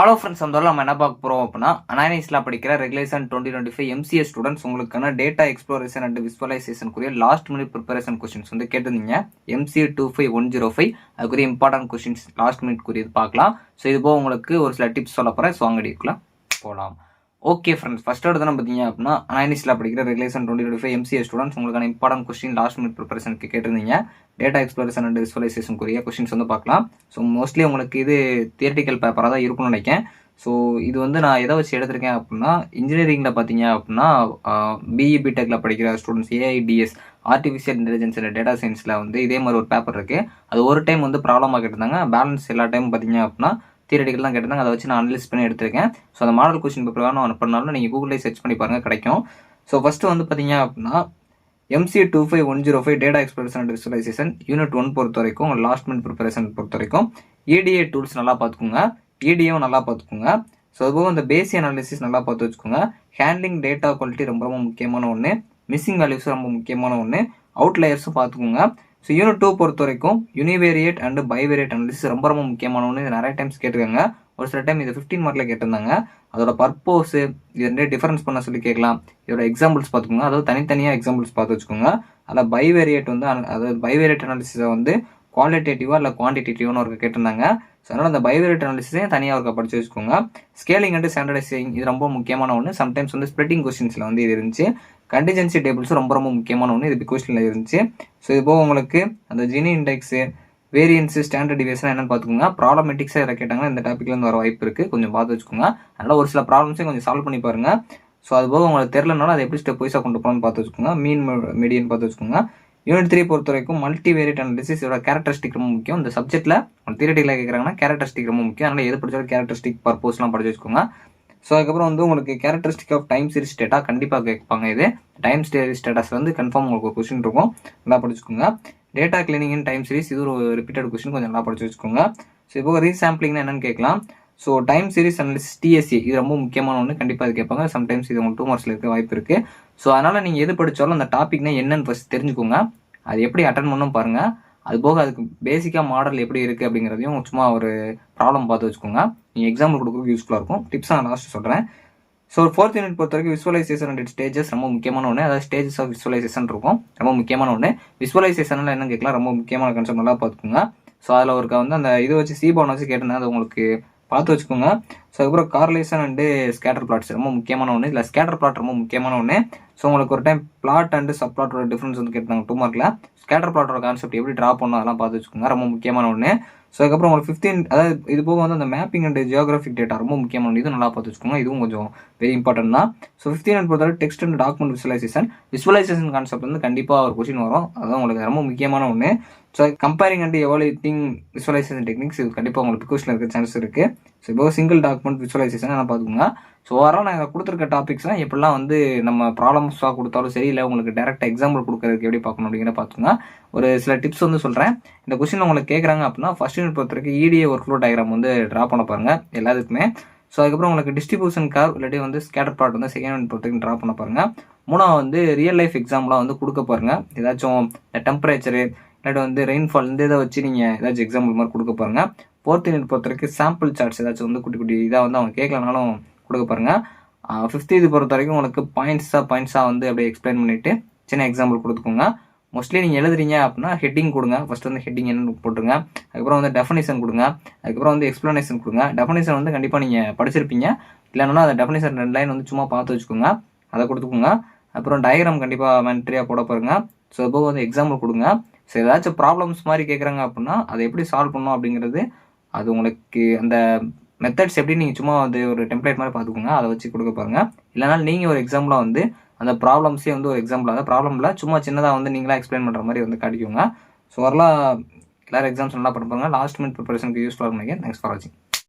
Hello friends, அந்த நம்ம என்ன பார்க்க போகிறோம் அப்படின்னா அனானிஸ்ல படிக்கிற ரெகுலேஷன் 2025 எம்சிஏ ஸ்டூடெண்ட்ஸ் உங்களுக்கான டேட்டா எக்ஸ்ப்ளோரேஷன் அண்ட் விஸ்வலைசேஷனுக்குரிய லாஸ்ட் மினிட் ப்ரிப்பரேஷன் கொஸ்டின்ஸ் வந்து கேட்டிருந்தீங்க. எம்சிஏ 25105 அதுக்குரிய இம்பார்ட்டன்ட் கொஸ்டின்ஸ் லாஸ்ட் மினிட் குறியது பார்க்கலாம். ஸோ இது போக உங்களுக்கு ஒரு சில டிப்ஸ் சொல்ல போகிறேன். ஸோ அங்கே எடுக்கலாம் போகலாம். ஓகே ஃப்ரெண்ட்ஸ், ஃபர்ஸ்ட் எடுத்து பார்த்தீங்க அப்படின்னா அனானிஸ்ல படிக்கிற ரெகுலேஷன் 2025 எம்சிஏ ஸ்டூடெண்ட்ஸ் உங்களுக்கான இம்பார்ட்டன்ட் கொஸ்டின் லாஸ்ட் மினிட் ப்ரிப்பரேஷனுக்கு கேட்டிருந்தீங்க. டேட்டா எக்ஸ்ப்ளோரேஷன் அண்ட் விஸ்வலைசேஷனுக்குரிய கொஸ்டின்ஸ் வந்து பார்க்கலாம். ஸோ மோஸ்ட்லி உங்களுக்கு இது தியரிட்டிக்கல் பேப்பராக தான் இருக்கும்னு நினைக்கிறேன். ஸோ இது வந்து நான் எதை வச்சு எடுத்திருக்கேன் அப்படின்னா, இன்ஜினியரிங்கில் பார்த்தீங்க அப்படின்னா பிஇ பிடெக்கில் படிக்கிற students AIDS artificial intelligence and data சயின்ஸில் வந்து இதே மாதிரி ஒரு பேப்பர் இருக்குது. அது ஒரு டைம் வந்து ப்ராப்ளமாக கேட்டிருந்தாங்க. பேலன்ஸ் எல்லா டைம் பார்த்தீங்க அப்படின்னா தியரிட்டிக்கல் தான் கேட்டிருந்தாங்க. அதை வச்சு நான் அனலைஸ் பண்ணி எடுத்திருக்கேன். ஸோ அந்த மாடல் கொஸ்டின் பேப்பர் நான் பண்ணாலும் நீங்கள் கூகுளில் சர்ச் பண்ணி பாருங்கள், கிடைக்கும். ஸோ ஃபஸ்ட்டு வந்து பார்த்தீங்க அப்படின்னா MCA 25105 data exploration and visualisation unit 1 பொறுத்த வரைக்கும் லாஸ்ட் மினிட் ப்ரிப்பரேஷன் பொறுத்த வரைக்கும் EDA டூல்ஸ் நல்லா பார்த்துக்கோங்க, EDAவும் நல்லா பார்த்துக்கோங்க. ஸோ அதுபோக இந்த பேசிக் அனாலிசிஸ் நல்லா பார்த்து வச்சுக்கோங்க. ஹேண்ட்லிங் டேட்டா குவாலிட்டி ரொம்ப ரொம்ப முக்கியமான ஒன்று. மிஸ்ஸிங் வேல்யூஸும் ரொம்ப முக்கியமான ஒன்று. அவுட்லயர்ஸும் பார்த்துக்கோங்க. ஸோ யூனிட் 2 பொறுத்த வரைக்கும் யூனிவேரியேட் அண்ட் பைவேரியேட் அனாலிசிஸ் ரொம்ப ரொம்ப முக்கியமான ஒன்று. இது நிறைய டைம்ஸ் கேட்டிருக்காங்க. ஒரு சில டைம் இது 15 மார்க்கில் கேட்டிருந்தாங்க. அதோட பர்பஸ் இது ரெண்டே டிஃபரன்ஸ் பண்ண சொல்லி கேட்கலாம். இதோட எக்ஸாம்பிள்ஸ் பார்த்துக்கோங்க. அதாவது தனித்தனியாக எக்ஸாம்பிள்ஸ் பார்த்து வச்சுக்கோங்க. அதில் பைவேரியேட் வந்து அதாவது பைவேரியேட் அனாலிசிஸை வந்து குவாலிட்டேட்டிவாக இல்லை குவான்டிடேட்டிவ்னு ஒரு கேட்டிருந்தாங்க. ஸோ அதனால் அந்த பைவேரியேட் அனாலிசிஸையும் தனியாக ஒருக்கா படித்து வச்சுக்கோங்க. ஸ்கேலிங் அண்ட் ஸ்டாண்டர்டைசிங் இது ரொம்ப முக்கியமான ஒன்று. சம்டைம்ஸ் வந்து ஸ்ப்ளிட்டிங் கொஸ்டின்ஸில் வந்து இது இருந்துச்சு. கண்டிஜென்சி டேபிள்ஸும் ரொம்ப ரொம்ப முக்கியமான ஒன்று. இது பிக் கொஸ்டினில் இருந்துச்சு. ஸோ இது போக உங்களுக்கு அந்த ஜினி இண்டெக்ஸு வேரியன்ஸு ஸ்டாண்டர்ட் டிவியேஷன் என்னென்னு பார்த்துக்கோங்க. ப்ராப்ளமெட்டிக்ஸாக இதை கேட்டாங்கன்னா இந்த டாப்பிக்லேருந்து வர வாய்ப்பு இருக்குது. கொஞ்சம் பார்த்து வச்சுக்கோங்க. அதனால் ஒரு சில ப்ராப்ளம்ஸையும் கொஞ்சம் சால்வ் பண்ணி பாருங்கள். ஸோ அது போக உங்களுக்கு தெரிலனாலும் அதை எப்படி ஸ்டெப் வைஸாக கொண்டு போகணும்னு பார்த்து வச்சுக்கோங்க. மீன் மீடியன் பார்த்து வச்சுக்கோங்க. யூனிட் 3 பொறுத்த வரைக்கும் மல்டிவேரியேட் அனாலிசிஸ் இதோட கேரக்டரிஸ்டிக் ரொம்ப முக்கியம். இந்த சப்ஜெக்ட்டில் தியரிட்டிக்கலாக கேட்குறாங்கன்னா கேரக்டரிஸ்டிக் ரொம்ப முக்கியம். அதனால் எது படித்தாலும் கேரக்டரிஸ்டிக் பர்பஸ்லாம் படிச்சு வச்சுக்கோங்க. ஸோ அதுக்கப்புறம் வந்து உங்களுக்கு characteristic of time series data கண்டிப்பாக கேட்பாங்க. இது டைம் சீரிஸ் டேட்டாஸ் வந்து கன்ஃபார்ம் உங்களுக்கு ஒரு கொஸ்டின் இருக்கும், நல்லா படிச்சுக்கோங்க. Data cleaning in time series இது ஒரு ரிப்பீட்டட் கொஸ்டின், கொஞ்சம் நல்லா படிச்சு வச்சுக்கோங்க. ஸோ இப்போ ரீசாம்பிளிங்னா என்னன்னு கேட்கலாம். So time series analysis TSA இது ரொம்ப முக்கியமான ஒன்று, கண்டிப்பாக இது கேட்பாங்க. சம்டைம்ஸ் இது உங்களுக்கு 2 மார்க்ஸில் இருக்க வாய்ப்பு இருக்குது. ஸோ அதனால் நீங்கள் எது படித்தாலும் அந்த டாபிக்னா என்னன்னு ஃபஸ்ட் தெரிஞ்சுக்கோங்க. அது எப்படி அட்டன் பண்ணணும் பாருங்கள். அது போக அதுக்கு பேசிக்காக மாடல் எப்படி இருக்குது அப்படிங்கிறதையும் சும்மா ஒரு ப்ராப்ளம் பார்த்து வச்சுக்கோங்க. நீங்கள் எக்ஸாம்பிள் கொடுக்குறதுக்கு யூஸ்ஃபுல்லாக இருக்கும். டிப்ஸ் நான் லாஸ்ட் சொல்கிறேன். ஸோ 4th யூனிட் பொறுத்த வரைக்கும் விசுவலைசேஷன் அண்ட் ஸ்டேஜஸ் ரொம்ப முக்கியமான ஒன்று. அதாவது ஸ்டேஜஸ் ஆஃப் விசுவலைசேஷன் இருக்கும், ரொம்ப முக்கியமான ஒன்று. விசுவலைசேஷனில் என்ன கேட்கலாம், ரொம்ப முக்கியமான கான்செப்ட் நல்லா பார்த்துக்கோங்க. ஸோ அதில் ஒரு வந்து அந்த இதை வச்சு சீபோன் வச்சு கேட்டிருந்தேன், அது உங்களுக்கு பார்த்து வச்சுக்கோங்க. ஸோ அதுக்கப்புறம் கார்லேஷன் அண்டு ஸ்கேட்டர் பிளாட்ஸ் ரொம்ப முக்கியமான ஒன்று. இல்லை ஸ்கேட்டர் பிளாட் ரொம்ப முக்கியமான ஒன்று. ஸோ உங்களுக்கு ஒரு டைம் பிளாட் அண்டு சப் பிளாட்டோட டிஃப்ரென்ஸ் வந்து கேட்டாங்க 2 மார்க்கில். ஸ்கேட்டர் பிளாட்டோட கான்செப்ட் எப்படி ட்ரா பண்ணணும் அதெல்லாம் பார்த்து வச்சுக்கோங்க, ரொம்ப முக்கியமான ஒன்று. ஸோ அதுக்கப்புறம் உங்களுக்கு 15 அதாவது இது போக வந்து அந்த மேப்பிங் அண்ட் ஜியோகிராஃபிக் டேட்டா ரொம்ப முக்கியமான இது நல்லா பார்த்து வச்சுக்கோங்க. இதுவும் கொஞ்சம் வெரி இம்பார்ட்டன்ட் தான். ஸோ 15 பொறுத்தவரை text and document visualisation concept வந்து கண்டிப்பாக ஒரு கொஸ்டின் வரும். அதுதான் உங்களுக்கு ரொம்ப முக்கியமான ஒன்று. So comparing and evaluating visualisation techniques இது கண்டிப்பாக உங்களுக்கு கொஸ்டினில் இருக்க சான்ஸ் இருக்குது. ஸோ இப்போ சிங்கிள் டாக்குமெண்ட் விசுவலைசேஷன் என்ன பார்த்துக்கோங்க. ஸோ ஓவரால் நான் கொடுத்துருக்க டாபிக்ஸ்லாம் எப்படிலாம் வந்து நம்ம ப்ராப்ளம்ஸாக கொடுத்தாலும் சரி, இல்லை உங்களுக்கு டேரெக்டாக எக்ஸாம்பிள் கொடுக்கறதுக்கு எப்படி பார்க்கணும் அப்படிங்கிற பார்த்துக்கோங்க. ஒரு சில டிப்ஸ் வந்து சொல்கிறேன். இந்த கொஸ்டின் உங்களுக்கு கேட்குறாங்க அப்படின்னா ஃபர்ஸ்ட் யூனிட் பொறுத்த வரைக்கும் EDA ஒர்க் ஃப்ளோ டயக்ராம் வந்து ட்ரா பண்ண பாருங்கள் எல்லாத்துக்குமே. ஸோ அதுக்கப்புறம் உங்களுக்கு டிஸ்ட்ரிபியூஷன் கர்வ் இல்லாட்டி வந்து ஸ்கேட்டர் பிளாட் வந்து செகண்ட் யூனிட் பொறுத்த வரைக்கும் ட்ரா பண்ண பாருங்கள். மூணாவது வந்து ரியல் லைஃப் எக்ஸாம்பிளாக வந்து கொடுக்க பாருங்கள். ஏதாச்சும் டெம்பரேச்சரு இல்லாட்டி வந்து ரெயின்ஃபால் இந்த இதை வச்சு நீங்கள் ஏதாச்சும் எக்ஸாம்பிள் மாதிரி கொடுக்க பாருங்கள். 4th யூனிட் பொறுத்த வரைக்கும் சாம்பிள் சார்ட்ஸ் ஏதாச்சும் வந்து குட்டி குட்டி இதாக வந்து அவங்க கேட்கலனாலும் கொடுக்க பாருங்கள். 5th இது பொறுத்த வரைக்கும் உங்களுக்கு பாயிண்ட்ஸாக வந்து அப்படியே எக்ஸ்பிளைன் பண்ணிவிட்டு சின்ன எக்ஸாம்பிள் கொடுத்துக்கோங்க. மோஸ்ட்லி நீங்கள் எழுதுறீங்க அப்படின்னா ஹெட்டிங் கொடுங்க. ஃபஸ்ட் வந்து ஹெட்டிங் என்னன்னு போட்டுருங்க. அதுக்கப்புறம் வந்து டெஃபனிஷன் கொடுங்க. அதுக்கப்புறம் வந்து எக்ஸ்ப்ளனேஷன் கொடுங்க. டெஃபனிஷன் வந்து கண்டிப்பாக நீங்கள் படிச்சிருப்பீங்க. இல்லைன்னா அந்த டெஃபனிஷன் 2 லைன் வந்து சும்மா பார்த்து வச்சுக்கோங்க, அதை கொடுத்துக்கோங்க. அப்புறம் டயக்ராம் கண்டிப்பாக மேண்ட்ரியாக போட பாருங்க. ஸோ இப்போ வந்து எக்ஸாம்பிள் கொடுங்க. ஸோ ஏதாச்சும் ப்ராப்ளம்ஸ் மாதிரி கேட்குறாங்க அப்படின்னா அதை எப்படி சால்வ் பண்ணணும் அப்படிங்கிறது அது உங்களுக்கு அந்த மெத்தட்ஸ் எப்படி நீங்கள் சும்மா வந்து ஒரு டெம்ப்ளேட் மாதிரி பார்த்துக்கோங்க, அதை வச்சு கொடுக்க பாருங்கள். இல்லைனா நீங்கள் ஒரு எக்ஸாம்பிளாக வந்து அந்த ப்ராப்ளம்ஸே வந்து ஒரு எக்ஸாம்பிளாக ப்ராப்ளமில் சும்மா சின்னதாக வந்து நீங்களாக எக்ஸ்பிளைன் பண்ணுற மாதிரி வந்து காட்டிக்கோங்க. ஸோ வரலாம் எல்லாரும் எக்ஸாம்ஸ் நல்லா படிப்பாங்க. லாஸ்ட் மினிட் ப்ரிப்பரேஷனுக்கு யூஸ்ஃபுல்லாக நினைக்கிறேன். தேங்க்ஸ் ஃபார் வாட்சிங்.